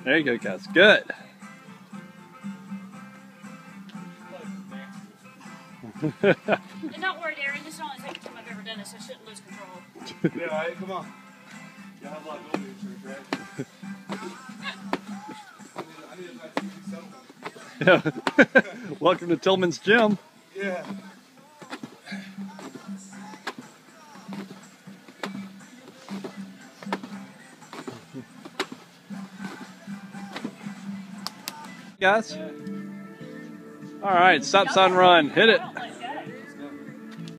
There you go, guys. Good. And don't worry, Darren, this is the only second time I've ever done this. I shouldn't lose control. Yeah, all right, come on. Y'all have liability insurance, right? I need a nice easy settlement. Yeah. Welcome to Tillman's Gym. Yeah. Guys. All right, stop sign run. Hit it.